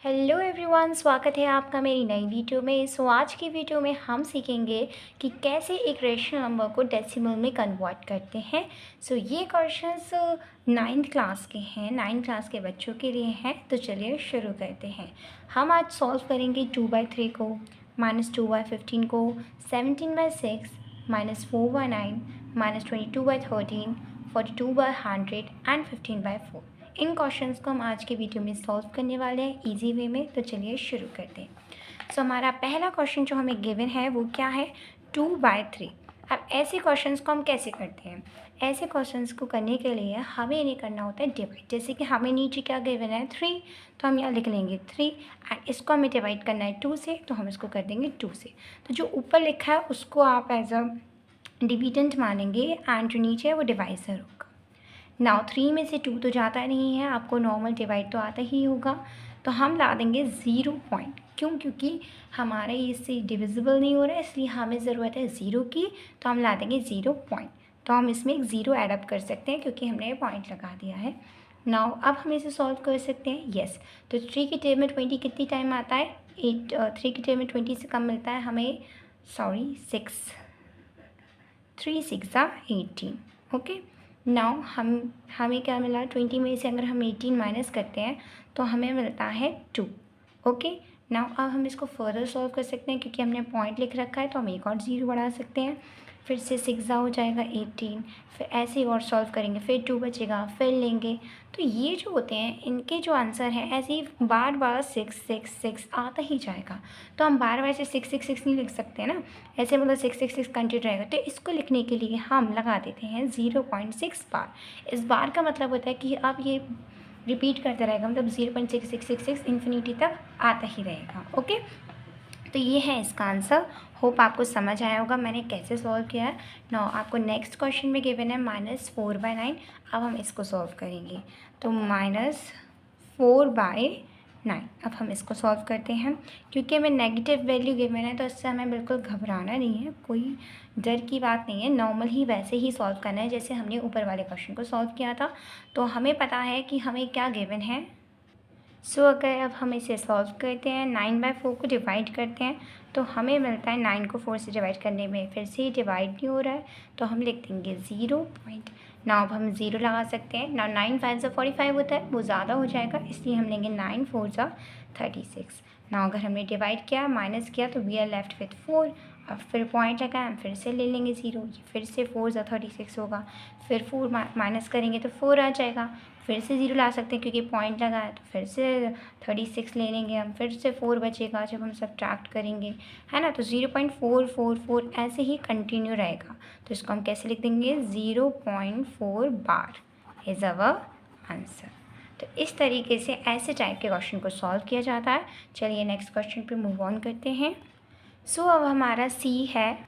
Hello everyone, स्वागत है आपका मेरी नई वीडियो में। आज की वीडियो में हम सीखेंगे कि कैसे एक रेशनल नंबर को डेसिमल में कन्वर्ट करते हैं। ये क्वेश्चंस 9th क्लास के हैं, 9th क्लास के बच्चों के लिए हैं। तो चलिए शुरू करते हैं। हम आज सॉल्व करेंगे 2/3 को, -2/15 को, 17/6, -4/9, -22/13, 42/100 एंड 15/4। इन क्वेश्चंस को हम आज के वीडियो में सॉल्व करने वाले हैं इजी वे में। तो चलिए शुरू करते हैं। हमारा पहला क्वेश्चन जो हमें गिवन है वो क्या है, 2/3। अब ऐसे क्वेश्चंस को हम कैसे करते हैं? ऐसे क्वेश्चंस को करने के लिए हमें इन्हें करना होता है डिवाइड। जैसे कि हमें नीचे क्या गिवन है, 3, तो हम यहाँ लिख लेंगे 3 एंड इसको हमें डिवाइड करना है 2 से, तो हम इसको कर देंगे 2 से। तो जो ऊपर लिखा है उसको आप एज अ डिविडेंट मानेंगे एंड जो नीचे है वो डिवाइजर होगा। नाउ 3 में से 2 तो जाता नहीं है, आपको नॉर्मल डिवाइड तो आता ही होगा। तो हम ला देंगे 0 पॉइंट। क्यों? क्योंकि हमारे इससे डिविजिबल नहीं हो रहा है, इसलिए हमें ज़रूरत है 0 की। तो हम ला देंगे 0 पॉइंट। तो हम इसमें एक 0 एडअप कर सकते हैं क्योंकि हमने पॉइंट लगा दिया है। नाउ अब हम इसे सॉल्व कर सकते हैं। येस, तो 3 की टेबल में 20 कितनी टाइम आता है? 8। 3 की टेबल में 20 से कम मिलता है हमें, 6। 3 6 18। ओके, नाउ हमें क्या मिला, 20 में से अगर हम 18 माइनस करते हैं तो हमें मिलता है 2। ओके, नाउ अब हम इसको फर्दर सॉल्व कर सकते हैं क्योंकि हमने पॉइंट लिख रखा है, तो हम एक और 0 बढ़ा सकते हैं। फिर से 6 हो जाएगा 18, फिर ऐसे ही और सॉल्व करेंगे, फिर 2 बचेगा, फिर लेंगे। तो ये जो होते हैं इनके जो आंसर हैं ऐसे ही बार बार 6 6 6 आता ही जाएगा। तो हम बार बार ऐसे 6 6 6 नहीं लिख सकते ना, ऐसे मतलब 6 6 6 कंटिन्यू रहेगा। तो इसको लिखने के लिए हम लगा देते हैं 0.6 बार। इस बार का मतलब होता है कि अब ये रिपीट करते रहेगा, मतलब 0.6666 इन्फिनिटी तक आता ही रहेगा। ओके, तो ये है इसका आंसर। होप आपको समझ आया होगा मैंने कैसे सॉल्व किया है। नाउ आपको नेक्स्ट क्वेश्चन में गिवन है -4/9। अब हम इसको सॉल्व करेंगे। तो -4/9, अब हम इसको सॉल्व करते हैं। क्योंकि हमें नेगेटिव वैल्यू गिवन है तो इससे हमें बिल्कुल घबराना नहीं है, कोई डर की बात नहीं है। नॉर्मल ही वैसे ही सॉल्व करना है जैसे हमने ऊपर वाले क्वेश्चन को सॉल्व किया था। तो हमें पता है कि हमें क्या गिवन है। अगर अब हम इसे सॉल्व करते हैं, 9/4 को डिवाइड करते हैं तो हमें मिलता है 9 को 4 से डिवाइड करने में फिर से डिवाइड नहीं हो रहा है, तो हम लिख देंगे 0 पॉइंट। नाउ अब हम 0 लगा सकते हैं। नाउ 9 5 45 होता है, वो ज़्यादा हो जाएगा, इसलिए हम लेंगे 9 4 36। नाउ अगर हमने डिवाइड किया माइनस किया तो वी आर लेफ्ट विथ 4। अब फिर पॉइंट लगाए, हम फिर से ले लेंगे 0, फिर से 4 36 होगा, फिर 4 माइनस करेंगे तो 4 आ जाएगा, फिर से 0 ला सकते हैं क्योंकि पॉइंट लगा है, तो फिर से 36 ले लेंगे हम, फिर से 4 बचेगा जब हम सब्ट्रैक्ट करेंगे, है ना। तो 0.444 ऐसे ही कंटिन्यू रहेगा। तो इसको हम कैसे लिख देंगे, 0.4 बार इज़ अवर आंसर। तो इस तरीके से ऐसे टाइप के क्वेश्चन को सॉल्व किया जाता है। चलिए नेक्स्ट क्वेश्चन पे मूव ऑन करते हैं। अब हमारा सी है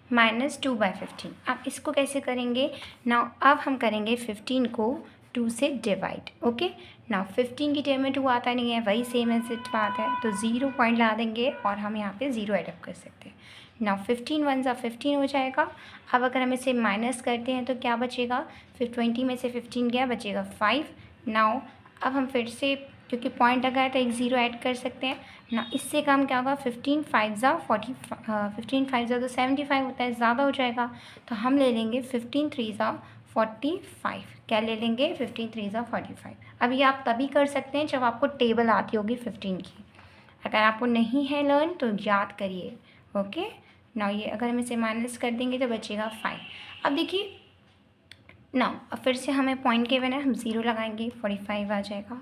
-2/15। अब इसको कैसे करेंगे? नाउ अब हम करेंगे 15 को 2 से डिवाइड। ओके, नाउ 15 की टेबल में 2 आता नहीं है, वही सेम एज इट बात है, तो 0 पॉइंट ला देंगे और हम यहाँ पे 0 एडअप कर सकते हैं। नाउ 15 1 15 हो जाएगा। अब अगर हम इसे माइनस करते हैं तो क्या बचेगा, फिर 20 में से 15 गया, बचेगा 5। नाउ अब हम फिर से क्योंकि पॉइंट लगा है तो एक 0 ऐड कर सकते हैं ना। इससे कम क्या होगा, 15 5 40, 15 5 तो 75 होता है, ज़्यादा हो जाएगा, तो हम ले लेंगे 15 3 45। क्या ले लेंगे, 15 3 45। अब ये आप तभी कर सकते हैं जब आपको टेबल आती होगी 15 की। अगर आपको नहीं है लर्न तो याद करिए। ओके, ना ये अगर हम इसे माइनस कर देंगे तो बचेगा 5। अब देखिए ना, अब फिर से हमें पॉइंट के बिना हम 0 लगाएंगे, 45 आ जाएगा,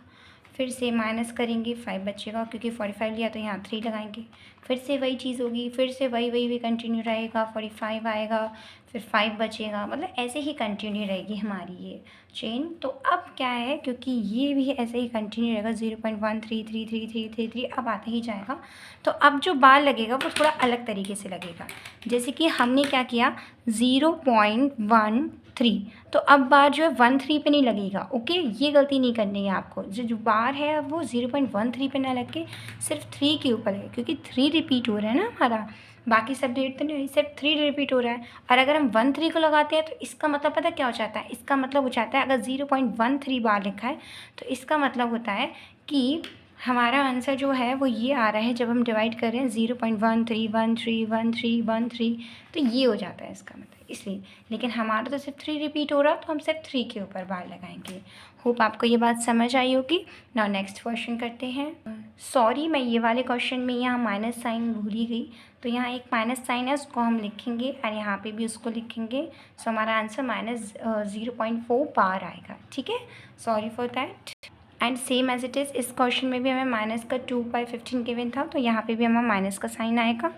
फिर से माइनस करेंगे, 5 बचेगा, क्योंकि 45 लिया तो यहाँ 3 लगाएंगे, फिर से वही चीज़ होगी, फिर से वही कंटिन्यू रहेगा, 45 आएगा, फिर 5 बचेगा, मतलब ऐसे ही कंटिन्यू रहेगी हमारी ये चेन। तो अब क्या है, क्योंकि ये भी ऐसे ही कंटिन्यू रहेगा, 0.1333333 अब आता ही जाएगा। तो अब जो बार लगेगा वो थोड़ा अलग तरीके से लगेगा। जैसे कि हमने क्या किया, 0.13, तो अब बार जो है 13 पे नहीं लगेगा। ओके, ये गलती नहीं करनी है आपको। जो बार है वो 0.13 पे ना लग के सिर्फ 3 के ऊपर है, क्योंकि 3 रिपीट हो रहा है ना हमारा, बाकी सब डेट तो नहीं, सिर्फ 3 रिपीट हो रहा है। और अगर हम 13 को लगाते हैं तो इसका मतलब पता क्या हो जाता है, इसका मतलब हो जाता है अगर 0.13 बार लिखा है तो इसका मतलब होता है कि हमारा आंसर जो है वो ये आ रहा है, जब हम डिवाइड कर रहे हैं 0.13131313, तो ये हो जाता है इसका मतलब, इसलिए। लेकिन हमारा तो सिर्फ 3 रिपीट हो रहा, तो हम सिर्फ 3 के ऊपर बार लगाएंगे। होप आपको ये बात समझ आई होगी। नाउ नेक्स्ट क्वेश्चन करते हैं। सॉरी, मैं ये वाले क्वेश्चन में यहाँ माइनस साइन भूल ही गई, तो यहाँ एक माइनस साइन है, उसको हम लिखेंगे और यहाँ पे भी उसको लिखेंगे। सो हमारा आंसर -0.4 बार आएगा, ठीक है। Sorry for that. And same as it is, इस क्वेश्चन में भी हमें माइनस का 2/15 गिवन था, तो यहाँ पे भी हमें माइनस का साइन आएगा।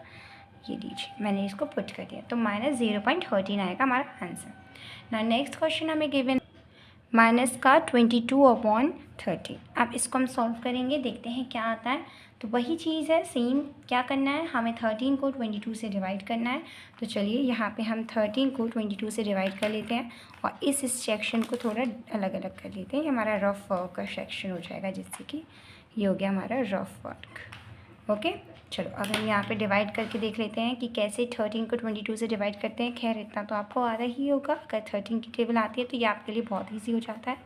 ये लीजिए, मैंने इसको पुट कर दिया, तो -0.13 आएगा हमारा आंसर। ना नेक्स्ट क्वेश्चन हमें गिवन माइनस का 22/30। अब इसको हम सॉल्व करेंगे, देखते हैं क्या आता है। तो वही चीज़ है, सेम। क्या करना है, हमें 13 को 22 से डिवाइड करना है। तो चलिए यहाँ पे हम 13 को 22 से डिवाइड कर लेते हैं और इस सेक्शन को थोड़ा अलग अलग कर लेते हैं। ये हमारा रफ वर्क का सेक्शन हो जाएगा, जिससे कि ये हो गया हमारा रफ वर्क। ओके, चलो अब हम यहाँ पे डिवाइड करके देख लेते हैं कि कैसे 13 को 22 से डिवाइड करते हैं। खैर इतना तो आपको आता ही होगा, अगर 13 की टेबल आती है तो ये आपके लिए बहुत ईजी हो जाता है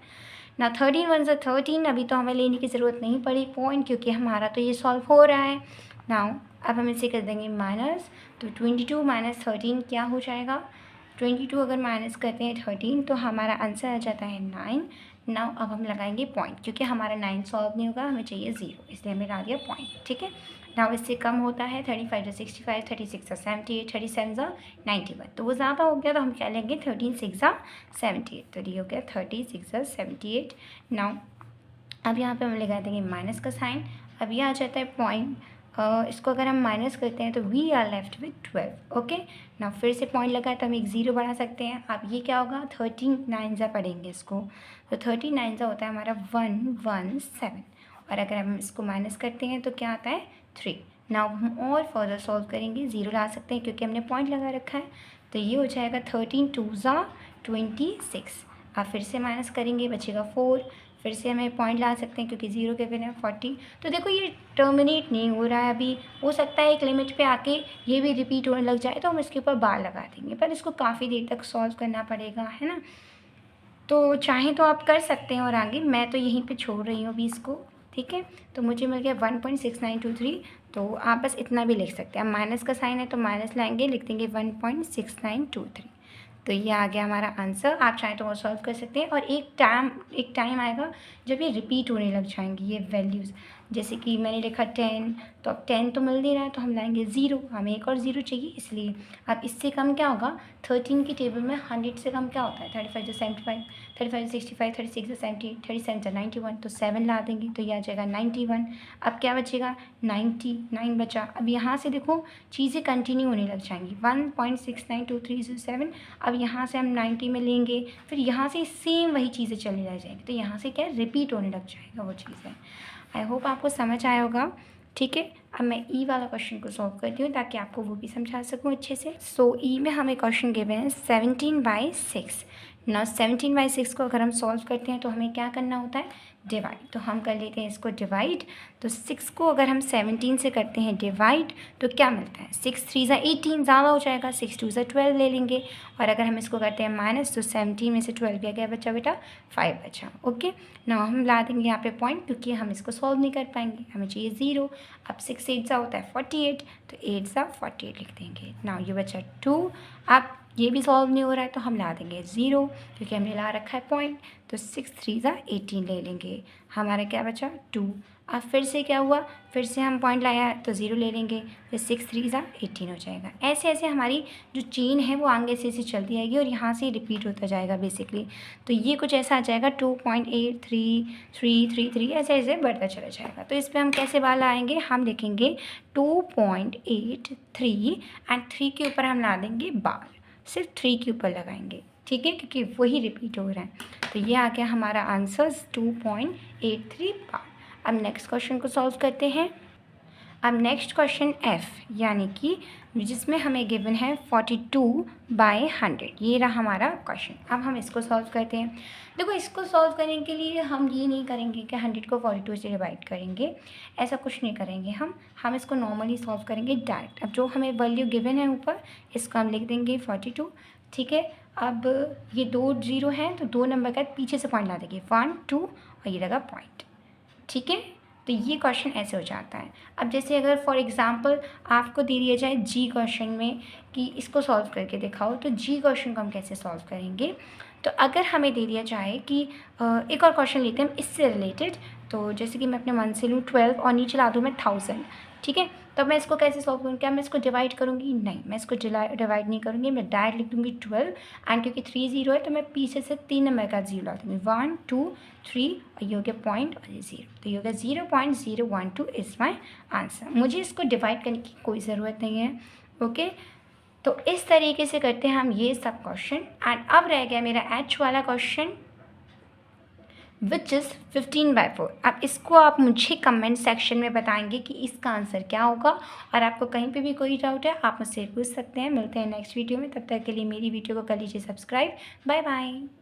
ना। 13 1 से 13, अभी तो हमें लेने की ज़रूरत नहीं पड़ी पॉइंट, क्योंकि हमारा तो ये सॉल्व हो रहा है नाउ। अब हम इसे कर देंगे माइनस, तो 22 - 13 क्या हो जाएगा। 22 अगर माइनस करते हैं 13, तो हमारा आंसर आ जाता है 9। नाउ अब हम लगाएंगे पॉइंट, क्योंकि हमारा 9 सॉल्व नहीं होगा, हमें चाहिए 0, इसलिए हमें लगा दिया पॉइंट, ठीक है। नाउ इससे कम होता है 35 × 65, 36 × 78, 37 × 91, तो वो ज़्यादा हो गया, तो हम क्या लेंगे 13 6 × 78, तो ये हो गया 36 × 78। नाउ अब यहाँ पे हम लगा देंगे माइनस का साइन, अब ये आ जाता है पॉइंट। इसको अगर हम माइनस करते हैं तो we are left with 12। Okay, ना फिर से पॉइंट लगा तो हम एक 0 बढ़ा सकते हैं। अब ये क्या होगा, 13 9 पढ़ेंगे इसको, तो 13 9 होता है हमारा 117, और अगर हम इसको माइनस करते हैं तो क्या आता है 3। नाउ हम और फर्दर सॉल्व करेंगे, 0 ला सकते हैं क्योंकि हमने पॉइंट लगा रखा है, तो ये हो जाएगा 13 2 × 26। अब फिर से माइनस करेंगे, बचेगा 4, फिर से हमें पॉइंट ला सकते हैं क्योंकि 0 के बिना 40। तो देखो ये टर्मिनेट नहीं हो रहा है अभी, हो सकता है एक लिमिट पे आके ये भी रिपीट होने लग जाए, तो हम इसके ऊपर बार लगा देंगे, पर इसको काफ़ी देर तक सॉल्व करना पड़ेगा, है ना। तो चाहें तो आप कर सकते हैं और आगे, मैं तो यहीं पे छोड़ रही हूँ अभी इसको, ठीक है। तो मुझे मिल गया 1.6923, तो आप बस इतना भी लिख सकते हैं। अब माइनस का साइन है तो माइनस लाएंगे, लिख देंगे 1.6923, तो ये आ गया हमारा आंसर। आप चाहें तो वो सॉल्व कर सकते हैं, और एक टाइम आएगा जब ये रिपीट होने लग जाएंगी ये वैल्यूज़। जैसे कि मैंने लिखा 10, तो अब 10 तो मिल नहीं रहा है, तो हम लाएंगे 0, हमें एक और 0 चाहिए, इसलिए। अब इससे कम क्या होगा, 13 की टेबल में 100 से कम क्या होता है, 35 × 75, 35 × 65, 36 × 70, 37 × 91, तो 7 ला देंगे, तो ये आ जाएगा 91। अब क्या बचेगा, 99 बचा। अब यहाँ से देखो चीज़ें कंटिन्यू होने लग जाएंगी, 1.692307। अब यहाँ से हम 90 में लेंगे, फिर यहाँ से सेम वही चीज़ें चली रह जाएंगी, तो यहाँ से क्या रिपीट होने लग जाएगा वो चीज़ें। आई होप आपको समझ आया होगा, ठीक है। अब मैं ई वाला क्वेश्चन को सॉल्व करती हूँ ताकि आपको वो भी समझा सकूँ अच्छे से। सो ई में हमें क्वेश्चन गिवन है 17/6। ना 17/6 को अगर हम सॉल्व करते हैं तो हमें क्या करना होता है, डिवाइड। तो हम कर लेते हैं इसको डिवाइड। तो 6 को अगर हम 17 से करते हैं डिवाइड, तो क्या मिलता है, 6 3 × 18, ज़्यादा हो जाएगा, 6 2 × 12 ले लेंगे। और अगर हम इसको करते हैं माइनस, तो 17 में से 12 गया, क्या बचा बेटा, 5 बचा। ओके, ना हम ला देंगे यहाँ पे पॉइंट, क्योंकि हम इसको सॉल्व नहीं कर पाएंगे, हमें चाहिए 0। अब 6 8 होता है 48, तो 8 48 लिख देंगे। ना ये बचा 2। अब ये भी सॉल्व नहीं हो रहा है, तो हम ला देंगे 0, क्योंकि हमने ला रखा है पॉइंट। तो 6 3 18 ले लेंगे, हमारा क्या बचा 2। अब फिर से क्या हुआ, फिर से हम पॉइंट लाया तो 0 ले लेंगे, फिर 6 3 18 हो जाएगा। ऐसे ऐसे हमारी जो चेन है वो आगे से चलती आएगी और यहाँ से रिपीट होता जाएगा बेसिकली। तो ये कुछ ऐसा आ जाएगा 2.8333, ऐसे ऐसे बढ़ता चला जाएगा। तो इस पर हम कैसे बार लाएंगे, हम लिखेंगे 2.83 एंड 3 के ऊपर हम ला देंगे बार, सिर्फ 3 के ऊपर लगाएंगे, ठीक है, क्योंकि वही रिपीट हो रहा है। तो ये आ गया हमारा आंसर 2.83 बार। अब नेक्स्ट क्वेश्चन को सॉल्व करते हैं। अब नेक्स्ट क्वेश्चन एफ, यानी कि जिसमें हमें गिवन है 42/100, ये रहा हमारा क्वेश्चन। अब हम इसको सॉल्व करते हैं। देखो इसको सॉल्व करने के लिए हम ये नहीं करेंगे कि 100 को 42 से डिवाइड करेंगे, ऐसा कुछ नहीं करेंगे हम इसको नॉर्मली सॉल्व करेंगे डायरेक्ट। अब जो हमें वैल्यू गिवन है ऊपर, इसको हम लिख देंगे 42, ठीक है। अब ये 2 0 हैं, तो 2 नंबर का पीछे से पॉइंट ला देंगे, 1 2, और ये लगा पॉइंट, ठीक है। तो तो ये क्वेश्चन ऐसे हो जाता है। अब जैसे अगर फॉर एग्ज़ाम्पल आपको दे दिया जाए जी क्वेश्चन में कि इसको सॉल्व करके दिखाओ, तो जी क्वेश्चन को हम कैसे सॉल्व करेंगे। तो अगर हमें दे दिया जाए कि एक और क्वेश्चन लेते हैं हम इससे रिलेटेड। तो जैसे कि मैं अपने मन से लूँ 12 और नीचे ला दूँ मैं 1000, ठीक है। तो मैं इसको कैसे सॉल्व करूँ, क्या मैं इसको डिवाइड करूँगी, नहीं मैं इसको डिवाइड नहीं करूँगी, मैं डायरेक्ट लिख दूँगी 12 एंड क्योंकि 3 0 है तो मैं पीछे से 3 नंबर का जीरो ला दूँगी, 1 2 3 और ये हो गया पॉइंट और ये जीरो, तो ये हो गया 0.012 इज़ माई आंसर। मुझे इसको डिवाइड करने की कोई ज़रूरत नहीं है, ओके। तो इस तरीके से करते हैं हम ये सब क्वेश्चन। एंड अब रह गया मेरा एच वाला क्वेश्चन विच इज़ 15/4। अब इसको आप मुझे कमेंट सेक्शन में बताएंगे कि इसका आंसर क्या होगा, और आपको कहीं पे भी कोई डाउट है आप मुझसे पूछ सकते हैं। मिलते हैं नेक्स्ट वीडियो में, तब तक के लिए मेरी वीडियो को कर लीजिए सब्सक्राइब। Bye bye.